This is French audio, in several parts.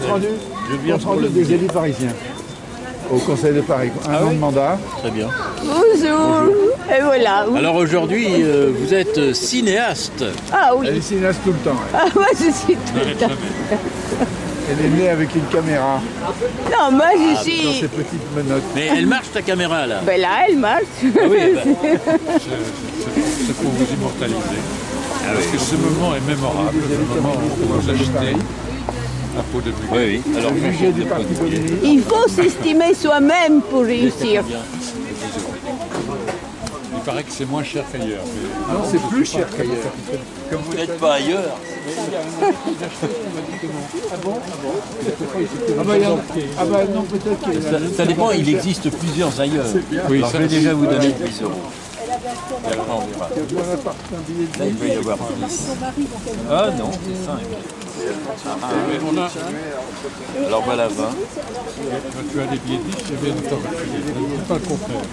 Compte rendu des élus parisiens au Conseil de Paris. Un an de mandat. Très bien. Bonjour. Et voilà. Alors aujourd'hui, vous êtes cinéaste. Ah oui. Elle est cinéaste tout le temps. Ah, moi je suis tout le temps. Elle est née avec une caméra Non, moi je dans suis... ses petites menottes. Mais elle marche ta caméra là. Ben là, elle marche. Ah oui, C'est pour vous immortaliser. Parce que ce moment est mémorable, le moment où vous achetez la peau de muguet. oui, oui. Alors, Muguet du Parti communiste. Il faut s'estimer soi-même pour réussir. Il paraît que c'est moins cher qu'ailleurs. Non, c'est plus cher qu'ailleurs. comme vous n'êtes pas ailleurs. Ah bah non, peut-être qu'il y a... Ça dépend, il existe plusieurs ailleurs. Oui, Alors, ça, je vais déjà vous donner 10 euros. Là, il peut y avoir 10. Ah non, c'est 5. on a, Alors voilà 20. quand tu as des billets 10, je viens de t'en refiler. C'est pas le contraire.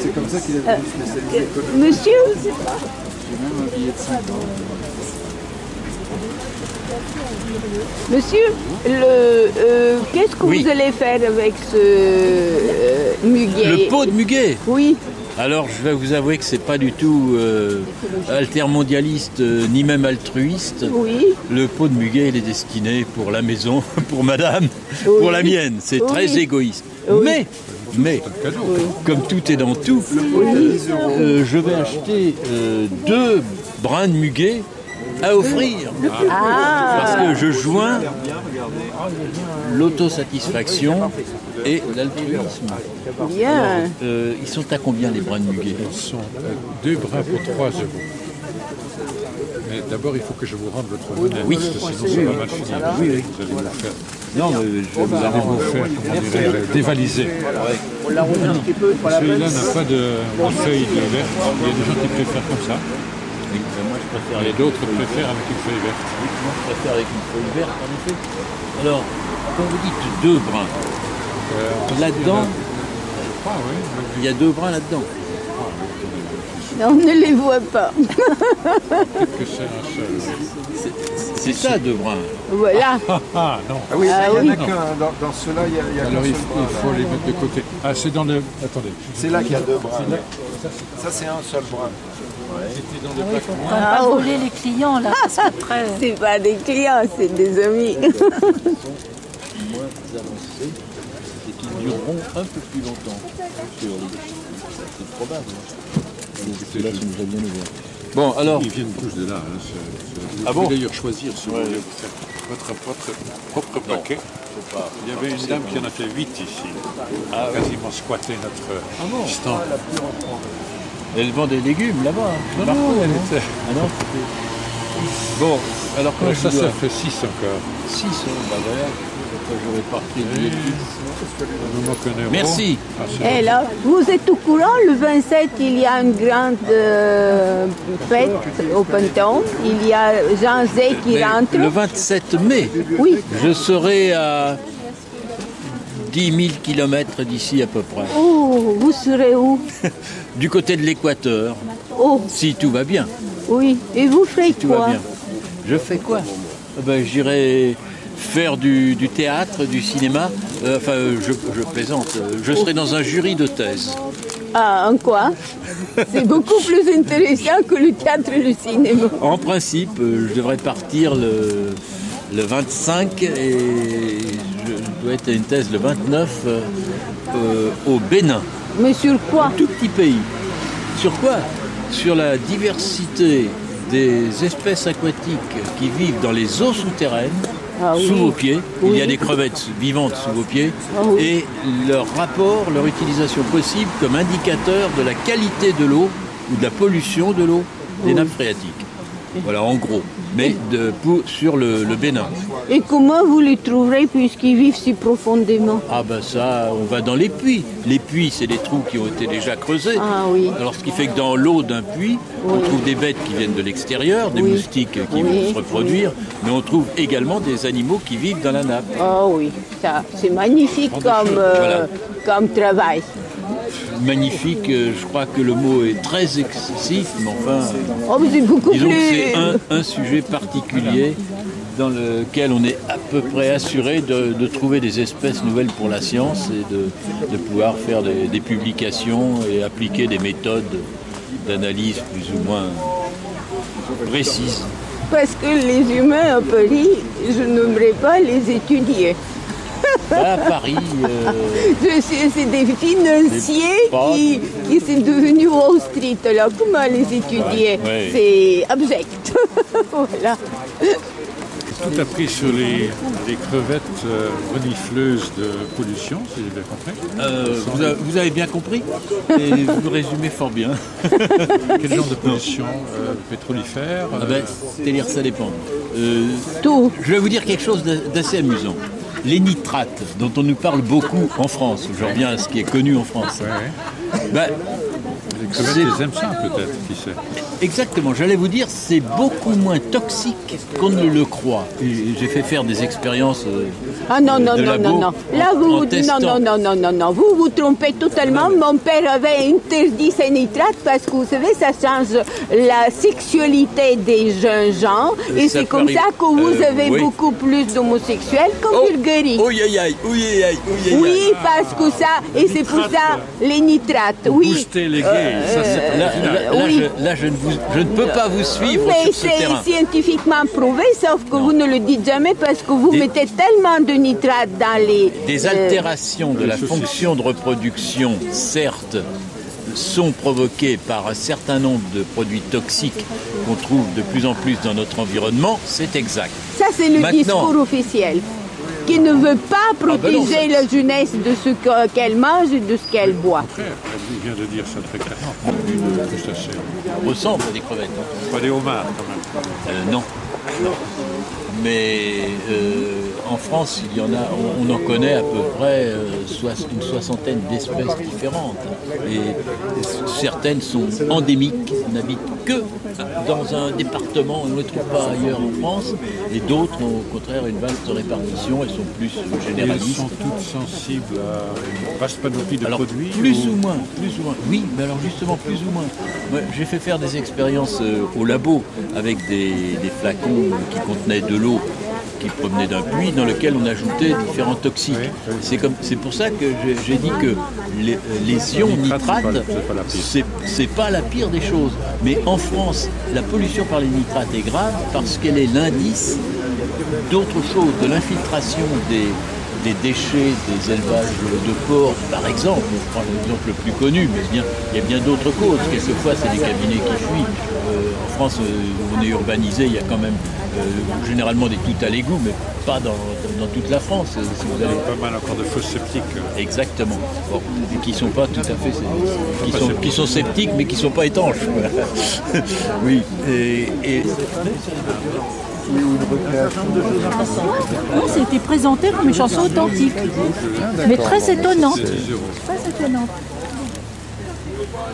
C'est comme ça qu'il est devenu spécialisé économique. Monsieur, J'ai même un billet de 5 euros. monsieur, qu'est-ce que Oui. vous allez faire avec ce muguet? Le pot de muguet. Oui. Alors je vais vous avouer que c'est pas du tout altermondialiste ni même altruiste. Oui. Le pot de muguet il est destiné pour la maison, pour madame, pour la mienne. C'est Oui. très égoïste. Oui. Mais, comme tout est dans tout, je vais acheter 2 brins de muguet à offrir. Ah. Parce que je joins l'autosatisfaction et l'altruisme. Bien. Ils sont à combien les brins de muguet? Ce sont 2 brins pour 3 euros. Mais d'abord, il faut que je vous rende votre monnaie. Oui. Parce que sinon, ça va mal finir. Oui, oui. Vous allez vous faire, Non, mais je vais vous vous allez vous faire comment dirais-je, dévaliser. Celui-là n'a pas de feuille verte. Il y a des gens qui préfèrent comme ça. Oui, mais moi je préfère Et d'autres préfèrent avec une feuille verte. moi, je préfère avec une feuille verte en effet. Alors, quand vous dites 2 brins, là-dedans, Ah oui, il y a 2 brins là-dedans. On ne les voit pas. peut-être que c'est un seul. C'est ça 2 brins. Voilà. Ah non. Ah oui, Ah il n'y en oui. a qu'un. Dans ceux-là, il y a Alors qu'un il seul faut, bras, il faut là. les mettre de côté. Ah, c'est dans le... Attendez. C'est là qu'il y a 2 bras. Ça, c'est un seul bras. C'était dans le pack. Faut pas voler les clients là, c'est très... C'est pas des clients, c'est des amis. Moins avancés et qui dureront un peu plus longtemps sur les... C'est probable. C'est là que nous a bien ouvert. Bon, alors, Ils viennent tous de là. Hein. Vous Ah pouvez bon d'ailleurs choisir si vous voulez votre propre paquet. Il y avait une dame qui en a fait 8 ici. Quasiment squatté notre stand. elle vend des légumes là-bas. Non, non, elle était... Ah non, c'était... Bon, alors quand Ça, je dois... ça fait 6 encore. 6, bah voilà. Après, j'aurais parti le billet de 10. Nous manque un euro. Merci. Ah, c'est Et là, vous êtes au courant, le 27, il y a une grande fête au Panthéon. Il y a Jean Zay qui Mais rentre. le 27 mai, Oui. je serai à 10 000 km d'ici à peu près. Oh, vous serez où? Du côté de l'équateur, Oh, si tout va bien. oui. Et vous ferez Tout va quoi? bien. Je fais quoi? Ben, j'irai faire du théâtre, du cinéma. Je plaisante. Je serai dans un jury de thèse. Ah, en quoi? C'est beaucoup plus intéressant que le théâtre et le cinéma. En principe, je devrais partir le 25 et je dois être à une thèse le 29 au Bénin. Mais sur quoi? Tout petit pays. Sur quoi? Sur la diversité des espèces aquatiques qui vivent dans les eaux souterraines, Ah oui. sous vos pieds. Il y a Oui. des crevettes vivantes sous vos pieds. Ah oui. Et leur rapport, leur utilisation possible comme indicateur de la qualité de l'eau ou de la pollution de l'eau des nappes phréatiques. Voilà, en gros. Mais sur le Bénin. Et comment vous les trouverez puisqu'ils vivent si profondément? Ah ben ça, on va dans les puits. Les puits, c'est des trous qui ont été déjà creusés. Ah oui. Alors ce qui fait que dans l'eau d'un puits, on trouve des bêtes qui viennent de l'extérieur, des Oui. moustiques qui Oui. vont se reproduire, mais on trouve également des animaux qui vivent dans la nappe. Oh oui, ça, c'est magnifique Voilà. comme travail. Magnifique, je crois que le mot est très excessif, mais enfin, Oh, mais c'est beaucoup disons que plus... c'est un sujet particulier dans lequel on est peu près assuré de trouver des espèces nouvelles pour la science et de pouvoir faire des publications et appliquer des méthodes d'analyse plus ou moins précises. Parce que les humains à Paris, je n'aimerais pas les étudier. À Paris, C'est des financiers qui sont devenus Wall Street. Alors, comment les étudier? Ouais. C'est abject. Voilà. Tout appris sur les crevettes renifleuses de pollution, si j'ai bien compris. vous avez bien compris et vous résumez fort bien. Quel genre de pollution pétrolifère C'est-à-dire ça dépend. Tout. Je vais vous dire quelque chose d'assez amusant. Les nitrates, dont on nous parle beaucoup en France, je reviens à ce qui est connu en France. Ouais. Les crevettes, ils aiment ça peut-être, qui sait. Exactement, j'allais vous dire, c'est beaucoup moins toxique qu'on ne le croit. Et j'ai fait faire des expériences. Ah non, non, de non, labo non, non. Là, non. Vous vous trompez totalement. Mon père avait interdit ces nitrates parce que vous savez, ça change la sexualité des jeunes gens. Et Ça c'est comme peut ça que vous avez oui. beaucoup plus d'homosexuels qu'en Bulgarie. Oui, parce que ça, et c'est pour ça, les nitrates, oui. Booster les gays, ça c'est Là, je ne peux pas vous suivre Mais sur ce c'est terrain. scientifiquement prouvé, sauf que vous ne le dites jamais parce que vous mettez tellement de nitrates dans les... Des altérations de la fonction de reproduction, certes, sont provoquées par un certain nombre de produits toxiques qu'on trouve de plus en plus dans notre environnement, c'est exact. Ça, c'est le Maintenant- discours officiel, qui ne veut pas protéger la jeunesse de ce qu'elle mange et de ce qu'elle boit. Il vient de dire ça très clairement. Une crustacée. Ressemble à des crevettes. Hein. Pas des homards quand même. Non. Mais en France, il y en a, on en connaît à peu près une soixantaine d'espèces différentes. Et certaines sont endémiques, n'habitent que dans un département, on ne les trouve pas ailleurs en France. Et d'autres ont au contraire une vaste répartition, elles sont plus Elles généralistes. sont toutes sensibles à une vaste panoplie de Alors, produits. plus ou moins. Oui, mais alors justement, plus ou moins. Moi, j'ai fait faire des expériences au labo avec des flacons qui contenaient de l'eau qui provenait d'un puits dans lequel on ajoutait différents toxiques. C'est pour ça que j'ai dit que les ions nitrates, c'est pas la pire des choses. Mais en France, la pollution par les nitrates est grave parce qu'elle est l'indice d'autre chose, de l'infiltration des déchets des élevages de porcs, par exemple. On prend l'exemple le plus connu, mais il y a bien d'autres causes. Quelquefois, c'est des cabinets qui fuient. En France, on est urbanisé, il y a quand même généralement des tout à l'égout, mais pas dans toute la France. Si vous allez... Pas mal encore de fosses sceptiques. Exactement. Bon, et qui ne sont pas tout à fait... Qui sont sceptiques, mais qui ne sont pas étanches. Oui. Non, c'était présenté comme une chanson authentique, mais très étonnante. Très étonnante.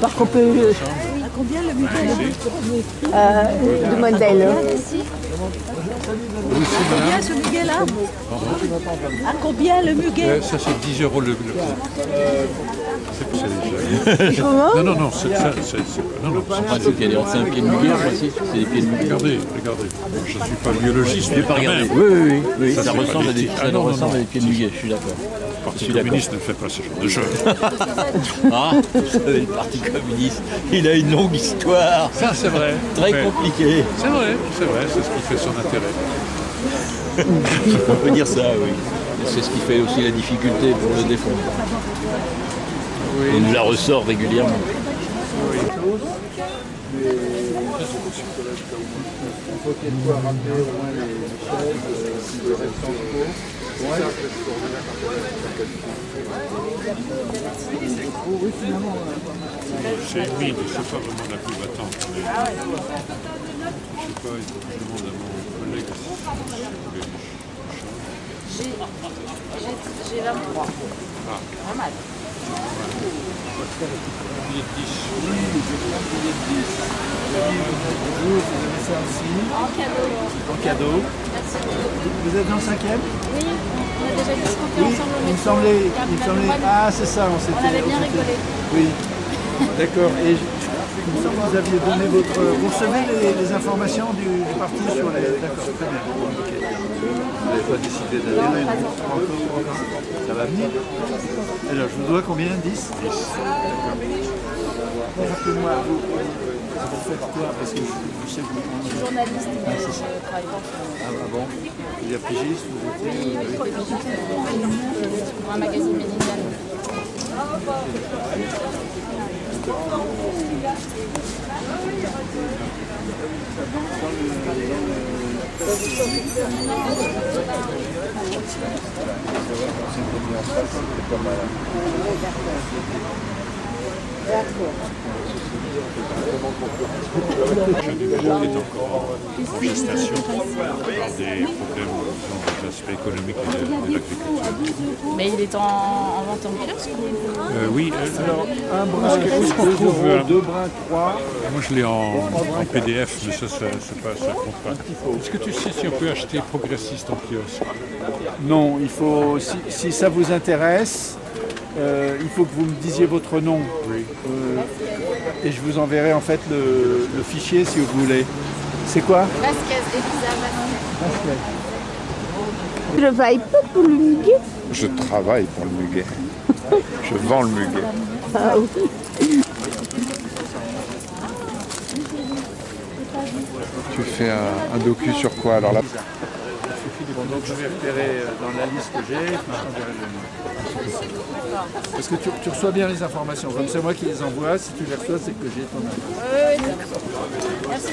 Par contre, Combien le muguet demandez-le. Combien ce muguet-là? À combien le muguet? Ça c'est 10 euros le prix. C'est Comment? non, c'est ça. Non, C'est un pied de muguet, c'est des pieds de muguet. regardez. Je ne suis pas biologiste, mais Pas quand regarder. même. Oui, Ça, ça c'est ressemble à des, pas ça des- ressemble à des pieds de muguet, je suis d'accord. Le Parti Je suis communiste ne fait pas ce genre de choses. Ah, vous savez, le Parti communiste, il a une longue histoire, Ça c'est vrai. très Ouais. compliquée. C'est vrai, c'est ce qui fait son intérêt. On peut dire ça, oui. Et c'est ce qui fait aussi la difficulté pour le défendre. On nous la ressort régulièrement. C'est une mine, c'est pas vraiment la plus battante. Mais... Je sais pas, il faut que je demande à mon collègue si J'ai 23. Pas mal. billet de 10. En cadeau. Vous êtes dans le 5e? Oui, on a déjà discuté Oui, ensemble. il me semblait. Ah, c'est ça, On avait bien rigolé. Oui, d'accord. Et Il me semble que vous aviez donné votre... Vous recevez les informations du parti sur les... D'accord, très bien. Okay. Vous n'avez pas décidé d'adhérer, non? Pas encore. Ça va venir. Alors, je vous dois combien? 10? 10. Rappelez-moi, vous faites quoi? Parce que je sais que vous... Je suis journaliste et c'est ça. je travaille pas pour... Ah bon? Vous êtes pigiste? Vous étiez... pour un magazine médical. est encore en gestation par des problèmes des aspects économiques de l'agriculture. Mais il est en vente en kiosque? Oui, alors un brin, où qu'on trouve 2 brins, 3. Moi je l'ai en PDF, mais ça compte pas. Est-ce que tu sais si on peut acheter progressiste en kiosque? Non, il faut, si ça vous intéresse, il faut que vous me disiez votre nom. Oui. Et je vous enverrai en fait le fichier si vous voulez. C'est quoi? Vasquez, Elisa Vasquez. Tu ne travailles pas pour le muguet? Je travaille pour le muguet. Je vends le muguet. Ah oui. Tu fais un docu sur quoi alors là? Donc je vais repérer dans la liste que j'ai, puis je t'enverrai le nom. Parce que tu reçois bien les informations, comme c'est moi qui les envoie, si tu les reçois, c'est que j'ai ton nom.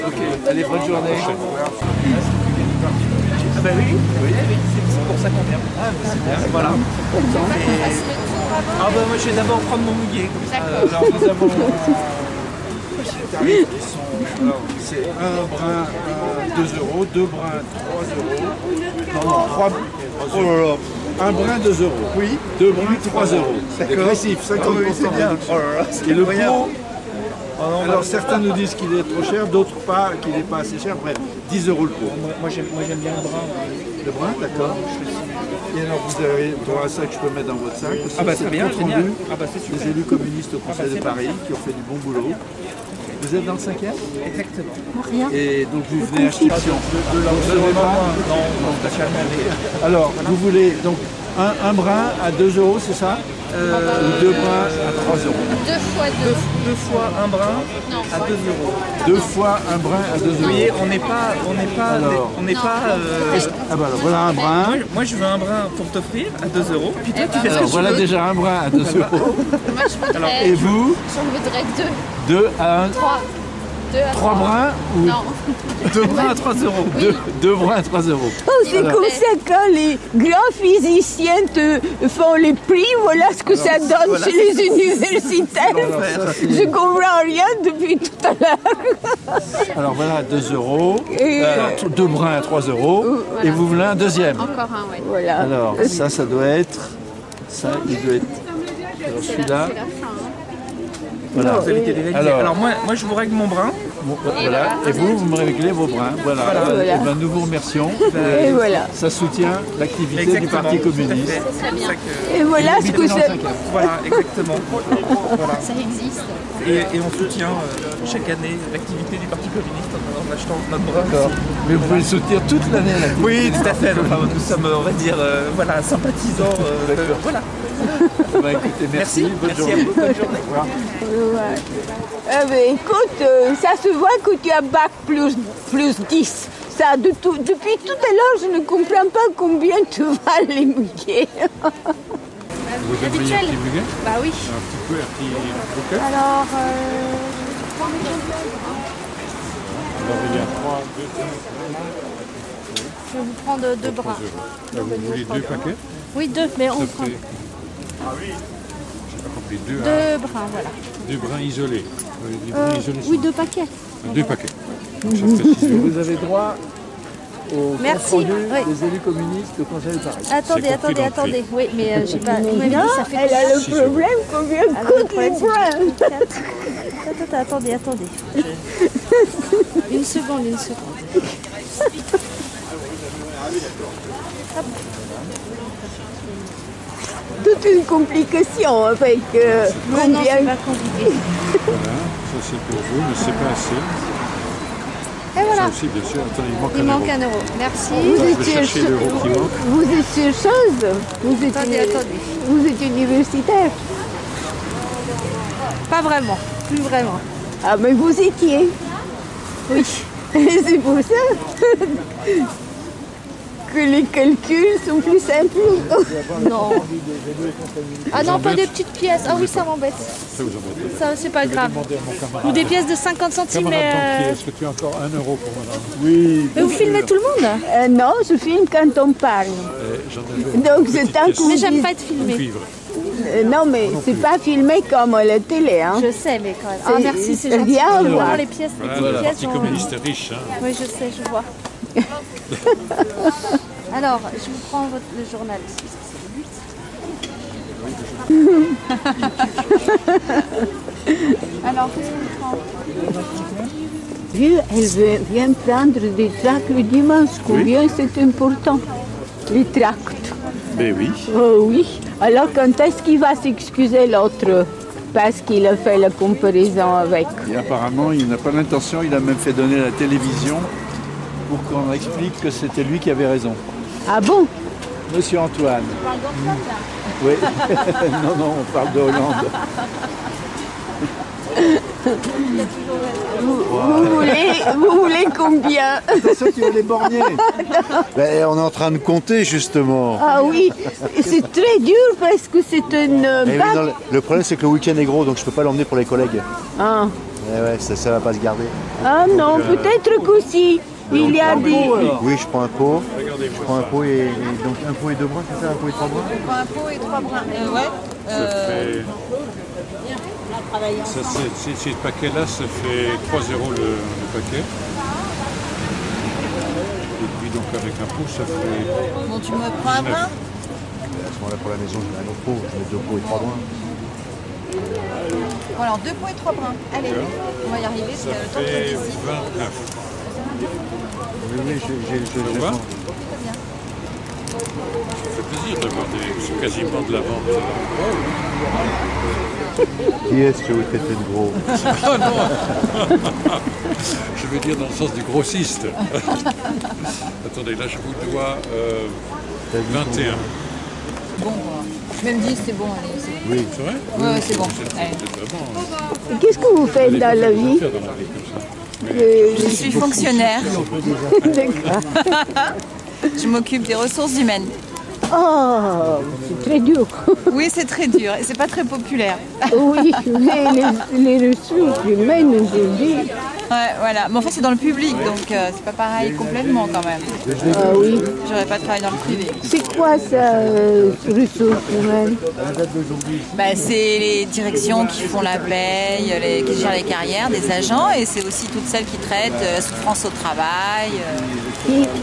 Ok, allez, bonne journée. Ah bah oui, c'est pour ça qu'on vient. Ah bah c'est bien, voilà. Ah bah moi je vais d'abord prendre mon muguet. Alors nous avons les tarifs qui sont, alors c'est un brin 2 €, 2 brins 3 €, non, 3, oh là là, un brin 2 €, oui, 2 brins 3 €, dégressif, 50%. Oui, c'est bien. Oh là là, et le pot, alors certains nous disent qu'il est trop cher, d'autres pas, qu'il n'est pas assez cher, bref, 10 € le pot. Moi j'aime bien le brin. Le brin, d'accord. Et alors vous avez droit à ça que je peux mettre dans votre sac. Ah bah très bien, génial. Ah bah c'est super. Les élus communistes au Conseil de Paris qui ont fait du bon boulot. Vous êtes dans le 5e? Exactement. Rien. Et donc vous venez acheter alors vous voulez donc un brin à 2 €, c'est ça? Ou 2 brins à 3 €? 2 fois 2. 2 fois un brin à 2 €. 2 fois un brin à 2 €. Vous voyez, on n'est pas Ah bah alors, voilà un brin. Moi je veux un brin pour t'offrir à 2 €. Puis toi tu fais ce que Alors tu voilà veux. déjà un brin à 2 €. Moi je voudrais... Et vous? J'en voudrais 2. 2 à 1. 3. 2 à 3 brins ou Non. 2 brins à 3 €. 2 brins à 3 €. Oh, c'est comme ça quand les grands physiciens te font les prix, voilà ce que ça donne chez les universitaires. Je comprends rien depuis tout à l'heure. Alors voilà 2 €, 2 brins à 3 €, Voilà. et vous voulez un deuxième. Encore un, oui. Voilà. Alors ça doit être, ça il doit être, alors celui-là, C'est la fin. Hein. voilà. Vous avez été réalisé. Alors moi je vous règle mon brin. Bon, voilà. Et vous me réglez vos brins. Voilà. Voilà. Et ben, nous vous remercions. Et voilà. Ça soutient l'activité du Parti communiste. Très bien. Et voilà ce que ça... Voilà, exactement. Voilà. Ça existe. Et on soutient chaque année l'activité du Parti communiste en achetant notre brin. D'accord. Mais vous pouvez le soutenir toute l'année. Oui, tout à fait. Enfin, nous sommes, on va dire, voilà, sympathisants. Voilà. Bah, écoutez, merci. Bonne Merci journée. à vous. Bonne journée. Ouais. Ah ben, écoute, ça se voit que tu as bac plus 10. Ça, depuis tout à l'heure, je ne comprends pas combien tu vales les muguets. Vous aimeriez un Habituel. petit muguet? Bah oui. Un petit peu, un petit bouquet? Alors, Alors il y a 3, 2, je vais vous prendre 2 brins. vous voulez 2 paquets? Oui, 2, mais on Ça prend fait... J'ai pas compris, 2 brins, voilà. 2 brins isolés. Les brins isolés Oui, sont 2 paquets. 2 paquets. Donc ça fait 6 €. Vous avez droit au Merci, compte rendu oui. des élus communistes au Conseil de Paris. Attendez, C'est compris dans le attendez. Oui, mais j'ai pas... Vous m'avez dit, ça fait Elle a le 6 problème combien coûtent les brins. Attendez. Une seconde. toute une complication avec Non, combien... c'est pas compliqué. Voilà, ça c'est pour vous, mais c'est pas assez. Et voilà. Ça aussi, bien sûr. Attends, Il manque un euro. Merci. Je vais chercher l'euro qui manque. Vous êtes sur chose Attendez. Vous êtes universitaire. Pas vraiment. Plus vraiment. Ah, mais vous étiez. Oui. C'est pour ça que les calculs sont plus simples. Non. Ah non, pas des petites pièces. Ah oui, ça m'embête. Ça vous embête. Ça, c'est pas grave. Demander à mon camarade. Ou des pièces de 50 centimes, Camarade banquier, mais... est-ce que tu as encore 1 euro pour madame? Oui. Mais vous filmez tout le monde. Non, je filme quand on parle. J'en avais Donc une c'est petite tant pièce que vous Mais j'aime dites- pas être filmée. cuivre. Non, mais c'est pas filmé comme à la télé. Hein. Je sais, mais quand même. Ah, merci, c'est gentil. rien à voir. Vraiment, les pièces, les Voilà, petites le pièces Parti sont- communiste est riche. Hein. Oui, je sais, je vois. Alors, je vous prends le journal. Alors, qu'est-ce qu'on prend? Dieu, elle vient prendre des tracts le dimanche. Combien c'est important, les tracts. Ben oui. Oh oui. Alors quand est-ce qu'il va s'excuser l'autre parce qu'il a fait la comparaison avec? Et apparemment, il n'a pas l'intention, il a même fait donner à la télévision pour qu'on explique que c'était lui qui avait raison. Ah bon? Monsieur Antoine. On parle d'Antoine, là. Oui. Non, on parle de Hollande. Vous voulez combien? Attention, tu vas les borgner. Ben, on est en train de compter, justement. Ah oui, c'est très dur parce que c'est une Eh oui, bac. non, le problème c'est que le week-end est gros, donc je peux pas l'emmener pour les collègues. Ah. Eh ouais, ça va pas se garder. Ah non, peut-être qu'aussi. Il y a des... Oui, je prends un pot. Je prends un pot et donc un pot et 2 brins, c'est ça? Un pot et 3 brins? Un pot et 3 brins. Ça fait... Ça, c'est le paquet-là, ça fait 3 euros le paquet. Et puis donc avec un pot, ça fait... Bon, tu me prends un 19. brin? À ce moment-là, pour la maison, je mets un autre pot. Je mets 2 pots et 3 brins. Bon, alors 2 pots et 3 brins. Allez, on va y arriver. Ça parce que le temps fait qu'il y a ici. 29. Oui, Ça vous va? Ça fait plaisir d'avoir c'est quasiment de la vente. Qui est-ce que vous traitez de gros? Ah non. Je veux dire dans le sens du grossiste. Attendez, là je vous dois 21. Bon, même 10, c'est bon. Allez, c'est bon. Oui. C'est vrai? Ouais, c'est bon. Allez. C'est vraiment... Qu'est-ce que vous faites dans la vie? faire dans la vie comme ça. Je suis fonctionnaire. D'accord. Je m'occupe des ressources humaines. Oh, c'est très dur. Oui, c'est très dur et c'est pas très populaire. Oui, mais les ressources humaines, je dis. Ouais, voilà. Mais en fait, c'est dans le public, donc c'est pas pareil complètement quand même. Ah oui. J'aurais pas travaillé dans le privé. C'est quoi ça, ressources humaines? Bah, c'est les directions qui font la paye, qui gèrent les carrières des agents, et c'est aussi toutes celles qui traitent souffrance au travail,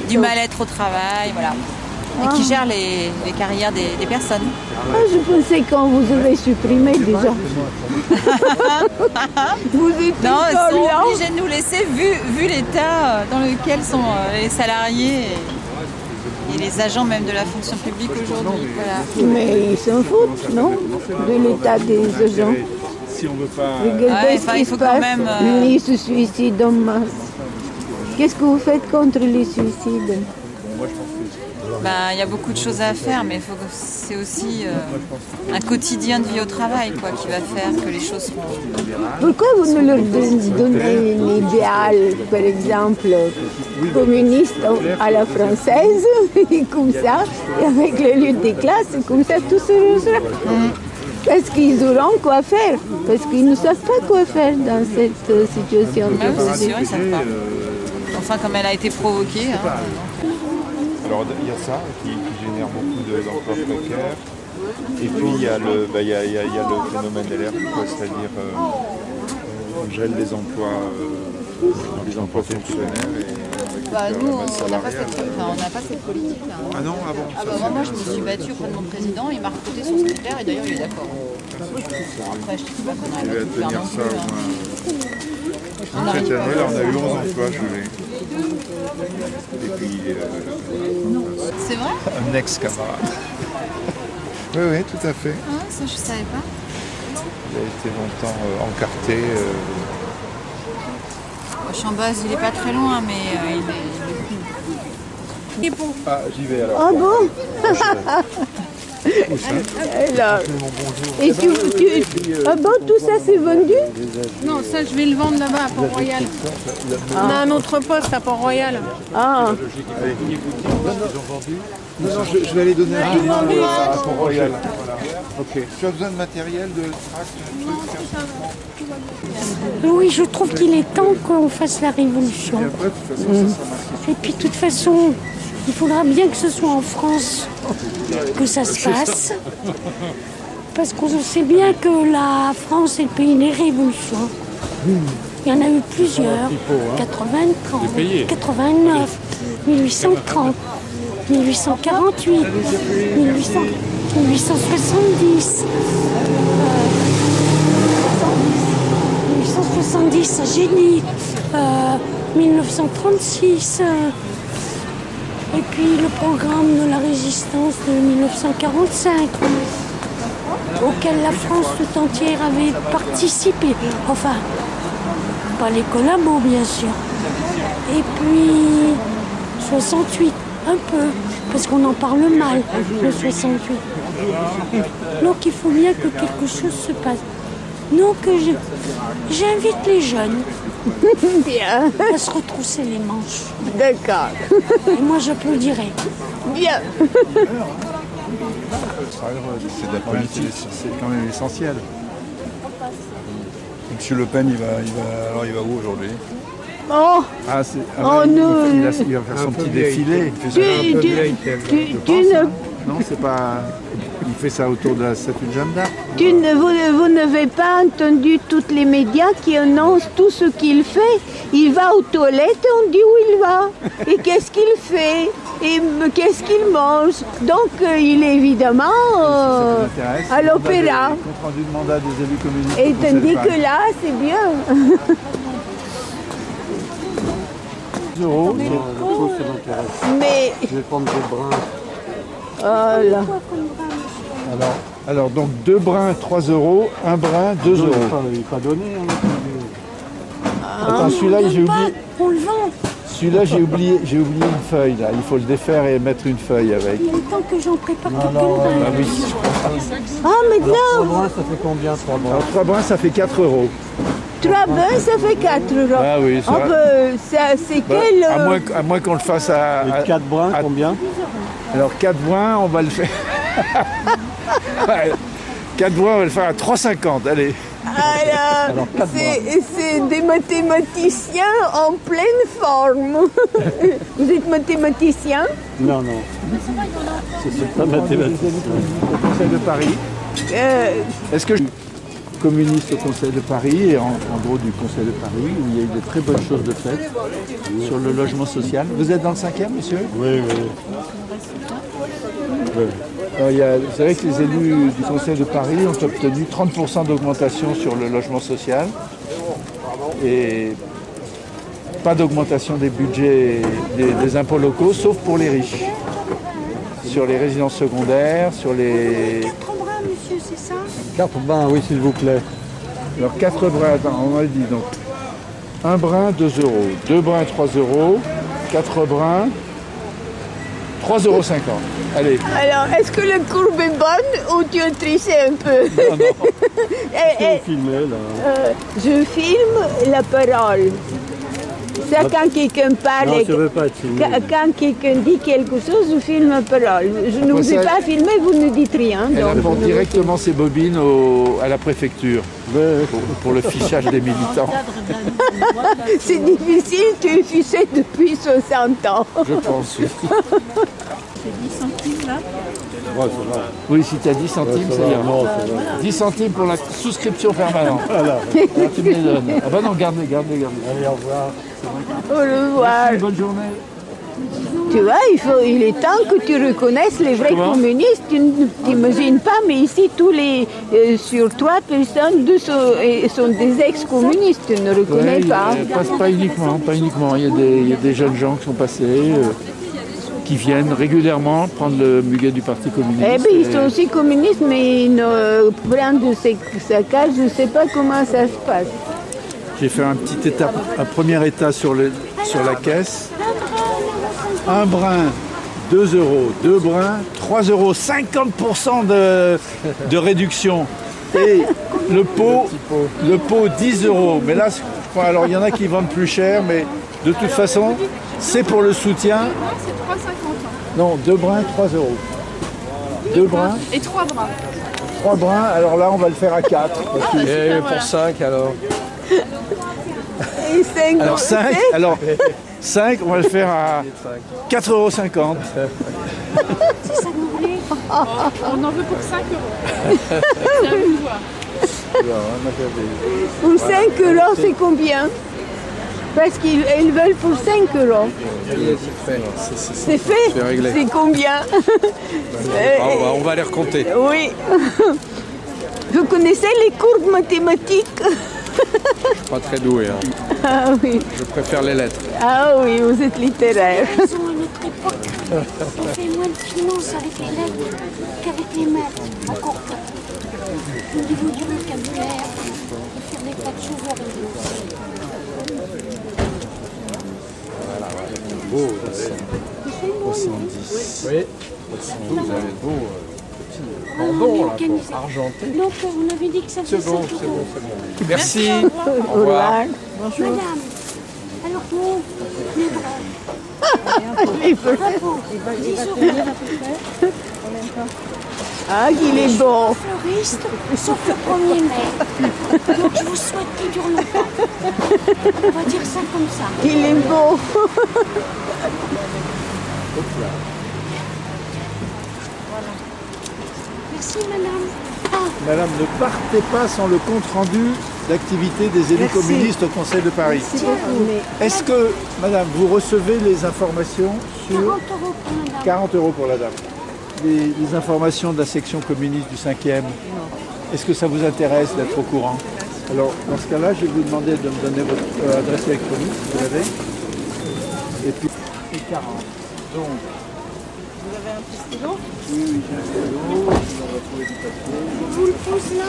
du mal-être au travail, voilà. Et qui gèrent les carrières des personnes. Ah, je pensais qu'on vous avait supprimé déjà. Vous êtes Non, ils encore sont là. obligés de nous laisser, vu l'état dans lequel sont les salariés et les agents même de la fonction publique aujourd'hui. Voilà. Mais ils s'en foutent, non? De l'état des agents. Si on veut pas... Regardez Ouais, ce enfin, qui il se faut quand passe. même, Ils se suicident en masse. Qu'est-ce que vous faites contre les suicides? Ben, y a beaucoup de choses à faire, mais c'est aussi un quotidien de vie au travail quoi, qui va faire que les choses seront... Pourquoi vous ne leur donnez un idéal, par exemple, communiste à la française, et comme ça, et avec la lutte des classes, comme ça tout se rangera. Parce qu'ils auront quoi faire, parce qu'ils ne savent pas quoi faire dans cette situation. Même, c'est sûr, ils savent pas. Enfin, comme elle a été provoquée. Hein. Alors il y a ça qui génère beaucoup d'emplois précaires. Et puis il y a le, il y a le phénomène d'alerte, c'est-à-dire on gèle des emplois dans les emplois fonctionnaires. Et Bah, nous, on n'a pas cette politique. Là, hein. Ah non, ah bon, Ah bah, moi, je me suis battue auprès de mon président, il m'a recruté sur ce critère et d'ailleurs, il est d'accord. Bon, après, je ne sais pas qu'on a je vais notre tenir non ça plus. au Hein. moins. Cette année, là, on a eu 11 emplois gelés. Et puis, C'est vrai? un ex-camarade. Oui, oui, tout à fait. Ah, ça je savais pas. Il a été longtemps encarté. Chambaz, il est pas très loin, mais il est bon. Ah, j'y vais alors. Ah bon? Alors, et ah bon, tout ça c'est vendu? Non, ça je vais le vendre là-bas à Port-Royal. On a un autre poste à Port-Royal. Ah. Non, je vais aller donner un coup de main à Port-Royal. Ok. Tu as besoin de matériel, de tracts, Oui, je trouve qu'il est temps qu'on fasse la révolution. Et puis de toute façon, il faudra bien que ce soit en France que ça se passe. Parce qu'on sait bien que la France est le pays des révolutions. Il y en a eu plusieurs. 80, 89, 1830, 1848, 1870. 1870 à Génie, 1936, et puis le programme de la résistance de 1945, auquel la France tout entière avait participé. Enfin, pas les collabos bien sûr. Et puis 68, un peu, parce qu'on en parle mal, le 68. Donc il faut bien que quelque chose se passe. Donc j'invite les jeunes Bien. à se retrousser les manches. D'accord. Et moi j'applaudirai. Bien. C'est de la politique, c'est quand même essentiel. Monsieur Le Pen, il va où aujourd'hui? Oh, non. Il va faire son petit défilé. Non, c'est pas... Il fait ça autour de la statue de Jeanne d'Arc. Vous n'avez pas entendu tous les médias qui annoncent tout ce qu'il fait. Il va aux toilettes et on dit où il va. Et qu'est-ce qu'il fait. Et qu'est-ce qu'il mange. Donc il est évidemment à l'opéra. Compte rendu de mandat des élus communistes. Et tandis que là, c'est bien. Euros. Mais... Je vais prendre des brins. Oh là. Alors donc 2 brins 3 euros, 1 brin 2 euros. Il n'est pas donné. Attends, celui-là j'ai oublié. On le vend. Celui-là j'ai oublié une feuille là. Il faut le défaire et mettre une feuille avec. Il y a le temps que j'en prépare quelqu'un. Ah oui. Ah maintenant. 3 brins ça fait combien 3 brins? Alors 3 brins ça fait 4 euros. 3 brins ça fait 4 euros. Ah oui, ça. C'est quel... À moins qu'on le fasse à... 4 brins combien? Alors 4 brins on va le faire... 4 brins on va le faire à 3,50, allez. Alors c'est des mathématiciens en pleine forme. Vous êtes mathématicien? Non. C'est pas mathématicien. Au Conseil de Paris. Est-ce que communiste au Conseil de Paris, et en gros du Conseil de Paris, où il y a eu de très bonnes choses de faites sur le logement social. Vous êtes dans le 5e, monsieur? Oui. C'est vrai que les élus du Conseil de Paris ont obtenu 30% d'augmentation sur le logement social et pas d'augmentation des budgets des impôts locaux, sauf pour les riches. Sur les résidences secondaires, sur les... 4 brins, monsieur, c'est ça? 4 brins, oui, s'il vous plaît. Alors 4 brins, attends, on a dit donc 1 brin, 2 euros, 2 brins, 3 euros, 4 brins, 3,50 euros. Allez. Alors, est-ce que la courbe est bonne ou tu as triché un peu? Non. Je filme la parole. Ça, quand quelqu'un parle, non, je veux pas être filmé. Quand quelqu'un dit quelque chose, je filme la parole. Je ne vous ai pas filmé, vous ne dites rien. Elle apporte directement ses bobines à la préfecture pour le fichage des militants. C'est difficile, tu es fiché depuis 60 ans. Je pense, oui. C'est 10 centimes là? Oui, si tu as 10 centimes, ça ira. 10 centimes pour la souscription permanente. Voilà. Alors, tu me les donnes. Ah bah non, garde-les. Allez, au revoir. Au revoir. Bonne journée. Tu vois, il est temps que tu reconnaisses les vrais communistes. Tu ne t'imagines pas, mais ici, tous les sur 3 personnes, 2 sont des ex-communistes. Tu ne reconnais pas. Pas uniquement. Il y a des jeunes gens qui sont passés. qui viennent régulièrement prendre le muguet du Parti communiste. Eh bien, ils sont aussi communistes, mais ils ne prennent de ces saccages, je ne sais pas comment ça se passe. J'ai fait un premier état sur la caisse. Un brin, 2 euros. 2 brins, 3 euros. 50% de réduction. Et le pot, 10 euros. Mais là, je crois, alors il y en a qui vendent plus cher, mais de toute façon, c'est pour le soutien. C'est 3,50. Non, 2 brins, 3 euros. 2 brins. Et 3 brins. 3 brins, alors là, on va le faire à 4. Et pour 5 alors. Et 5 Alors 5, on va le faire à 4,50 euros. On en veut pour 5 euros. C'est à vous de voir. Pour 5 euros, c'est combien? Parce qu'ils veulent pour 5 euros. C'est fait. C'est réglé. C'est combien? On va les recompter. Oui. Vous connaissez les courbes mathématiques? Je suis pas très doué. Hein. Ah oui. Je préfère les lettres. Ah oui, vous êtes littéraire. Ils ont une autre époque. On fait moins de finances avec les lettres qu'avec les maths. Encore au niveau du vocabulaire, de faire des tas de choses horribles. Voilà, beau, 70. Oui. Vous avez beau cordon, là, argenté. Donc, on avait dit que ça faisait 5 euros. C'est bon. Merci. Au revoir. Bonjour. Madame, alors vous, Les bras. 10 euros. Ah, qu'il est bon. Fleuriste, sauf le 1er mai. Donc, je vous souhaite qu'il dure longtemps. On va dire ça comme ça. Qu'il est bon. Merci, madame. Madame, ne partez pas sans le compte-rendu d'activité des élus communistes au Conseil de Paris. Est-ce que, madame, vous recevez les informations sur 40 euros pour madame. 40 euros pour la dame. Les informations de la section communiste du 5e. Est-ce que ça vous intéresse d'être au courant? Alors, dans ce cas-là, je vais vous demander de me donner votre adresse électronique, si vous l'avez. Et puis, et 40. Donc, Vous avez un petit stylo? oui, j'ai un stylo, on va trouver du papier. Vous le posez là?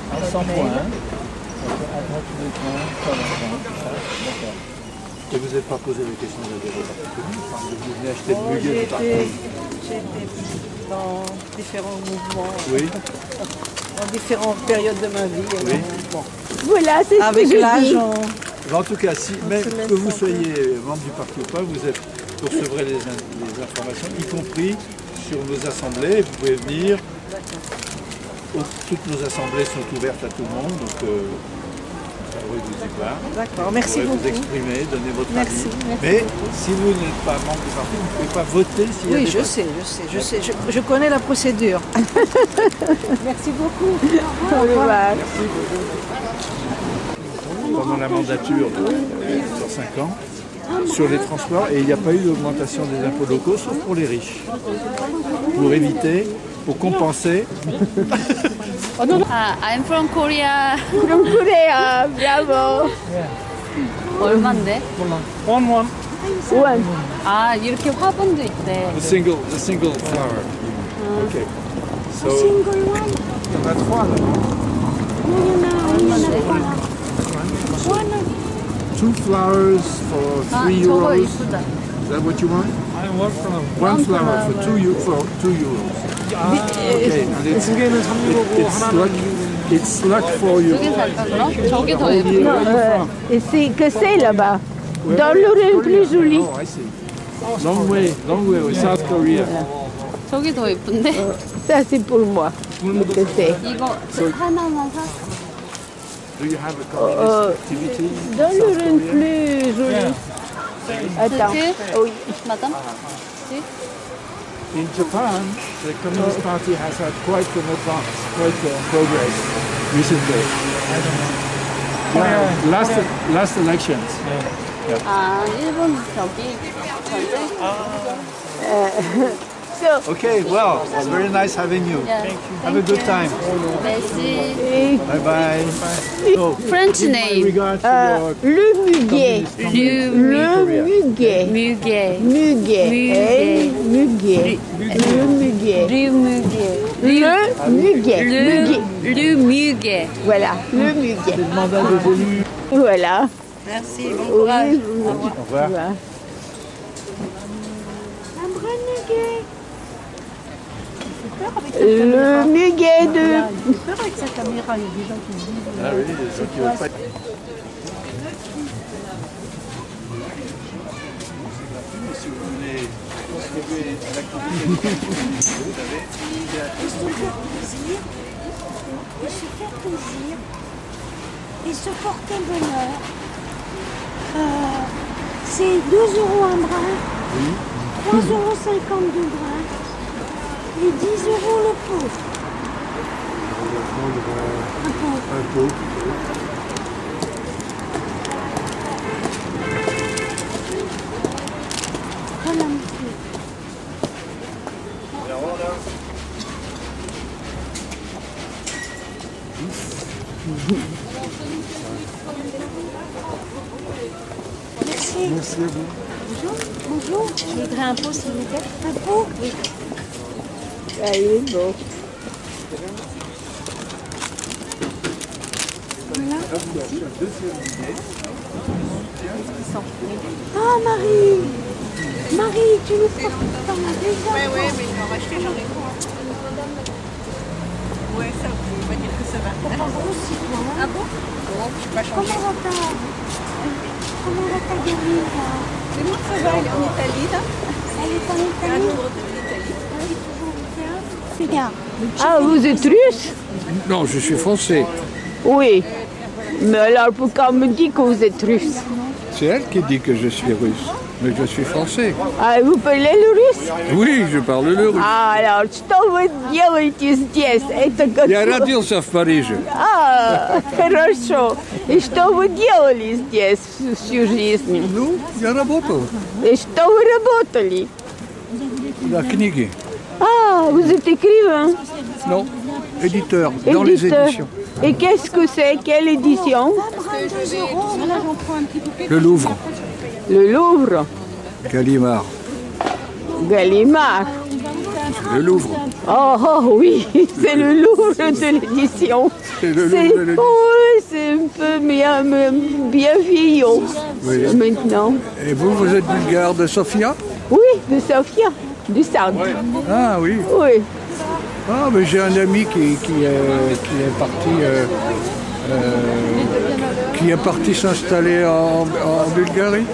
À 100 points. À droite tous les points, ça va, d'accord. Et vous n'avez pas posé la question d'adhérer au Parti communiste, parce que vous venez acheter le muguet du parti. J'ai été dans différents mouvements, Oui. dans différentes périodes de ma vie. Oui. Bon. Voilà, c'est ce que Avec je l'âge, dis. En tout cas, si, même que vous soyez membre du parti ou pas, vous recevrez les informations, y compris sur nos assemblées. Vous pouvez venir. Toutes nos assemblées sont ouvertes à tout le monde, donc je vais vous y voir. D'accord, merci beaucoup. Vous exprimer, donner votre avis. Mais si vous n'êtes pas membre du parti, vous ne pouvez pas voter s'il y a des votes. je sais. Je connais la procédure. Merci beaucoup. Au revoir. Pendant la mandature sur 5 ans, sur les transports, et il n'y a pas eu d'augmentation des impôts locaux, sauf pour les riches. Pour éviter, pour compenser. I'm from Korea. From Korea, bravo. 얼마인데? One. 아, 이렇게 화분도 있대. The single flower. Okay. So, Single one. il y en a 3 là. Non, il y en a pas là. One. 2 flowers for 3 저거 euros. 이쁘다. Is that what you want? One flower for 2 euros. Okay, and it's luck for you. 저게 살까 그럼? 저게 더 예쁘다. Non, et c'est que c'est là-bas. Dans l'oreille plus jolie. Oh, I see. Long way, South Korea. 저게 더 예쁜데? Ça, c'est pour moi. Que c'est. 이거 하나만 사. Do you have a communist activity? Dans l'oreille plus jolie. Attends. Oui. madame? In Japan, the Communist Party has had quite an advance, progress recently. Yeah, last elections. Yeah. 아, 일본 저기 전쟁? Ça So, Okay, well, it's very nice having you. Yeah. Have a good time. Merci. Bye bye. So, French give my name. regards to your le muguet. Le Le muguet. muguet. Muguet. Muguet. Muguet. Le muguet. Le muguet. Le muguet. Muguet. Le muguet. Voilà, le muguet. C'est le mandat des élus. Voilà. Merci, bon courage. Au revoir. Un vrai muguet. Le muguet de... J'ai peur avec sa caméra, il y a des gens qui se disent. Ah oui, les gens qui veulent pas... Si vous voulez contribuer à la communauté, vous savez, Et se faire plaisir. Et se faire plaisir. Et se porter bonheur. C'est 2 euros un brin. 3,50 € de brin. Et 10 euros le pot. Un pot. Voilà, monsieur. Merci. Merci à vous. Bonjour. Bonjour. Je voudrais un pot, s'il vous plaît. Un pot? Oui. Allez, bon. Voilà. Ah, Marie. Marie, tu nous portes pas mal déjà. Ouais, mais je vais en racheter, j'en ai pas. Ouais, ça, on va dire que ça va. T'as pas grossi, toi, hein? Ah bon? Bon, je suis pas changée. Comment va ta gamine, là? Mais moi, ça va, elle est en Italie, là. Elle est en Italie? Regarde. Ah, vous êtes russe? Non, je suis français. Oui. Mais alors, pourquoi on me dit que vous êtes russe? C'est elle qui dit que je suis russe. Mais je suis français. А вы поняли русский? Oui, je parle le russe. А, что вы делаете здесь? Это как... Я родился в Париже. А, хорошо. И что вы делали здесь всю жизнь? Ну, я работал. И что вы работали? La книги. Ah, vous êtes écrivain? Non, éditeur, dans les éditions. Et qu'est-ce que c'est? Quelle édition? Le Louvre. Le Louvre. Gallimard. Gallimard. Le Louvre. Oh oui, c'est le Louvre de l'édition. C'est le Louvre de l'édition. Oui, c'est un peu bien vieillot Oui. maintenant. Et vous, vous êtes bulgare de Sofia? Oui, de Sofia, du centre. Ah oui. Oui. Ah, mais j'ai un ami qui est parti s'installer en Bulgarie.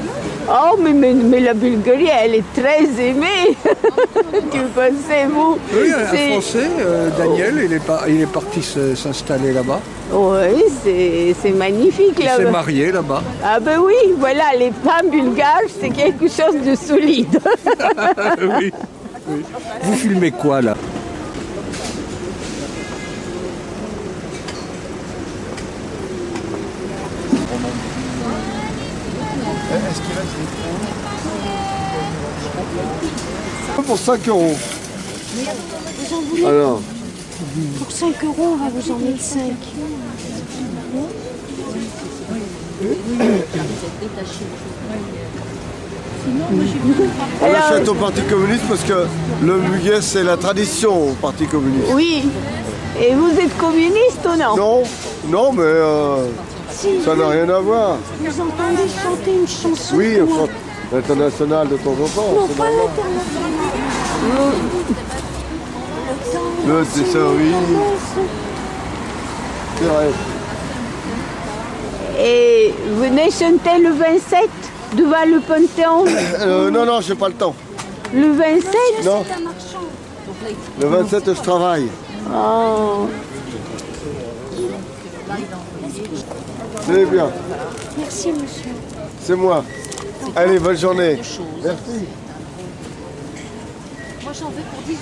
Oh, mais la Bulgarie, elle est très aimée. Tu pensais, vous? Oui, un Français, Daniel, il est parti s'installer là-bas. Oui, c'est magnifique Il là-bas. s'est marié là-bas. Ah ben oui, voilà, les femmes bulgares, c'est quelque chose de solide. Oui, oui. Vous filmez quoi là? Est-ce qu'il reste des pour 5 €. Vous en voulez? Alors, Pour 5 €, on va vous en mettre 5. on l'achète au Parti communiste parce que le muguet c'est la tradition au Parti communiste. Oui. Et vous êtes communiste ou non? Non, non, mais ça n'a rien à voir. Vous entendez chanter une chanson? Oui, on chante l'international de temps en temps. Non, c'est pas normal. l'international. Le desservi. C'est vrai. Et venez chanter le 27 devant le Panthéon? Non, non, j'ai pas le temps. Le 27? Non. Le 27, je travaille. Oh. C'est bien. Merci, monsieur. C'est moi. Allez, bonne journée. Merci. Moi, j'en veux pour 10.